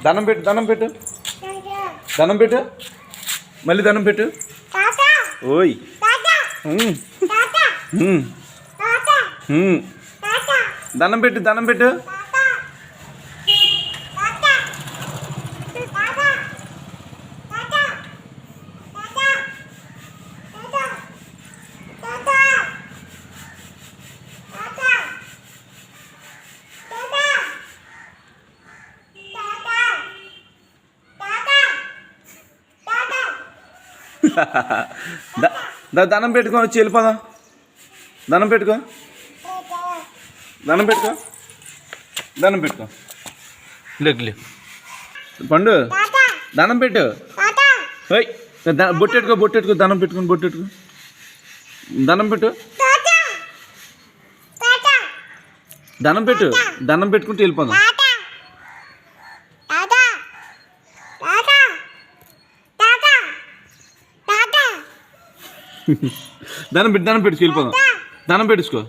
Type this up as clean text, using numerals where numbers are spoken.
దండం పెట్టు దండం పెట్టు దండం పెట్టు మళ్ళీ దండం పెట్టు ఓయ్ దండం పెట్టు దండం పెట్టు దండం పెట్టుకో వచ్చి వెళ్ళిపోదాం దండం పెట్టుకో దండం పెట్టుకో దండం పెట్టుకో లేకులే పండు దండం పెట్టు ఓయ్ బొట్టెట్టుకో బొట్టెట్టుకో దండం పెట్టుకుని బొట్టెట్టుకో దండం పెట్టు దండం పెట్టు దండం పెట్టుకుంటూ వెళ్ళిపోదాం దండం పెట్టుకు వెళ్ళిపోదాం దండం పెట్టుకో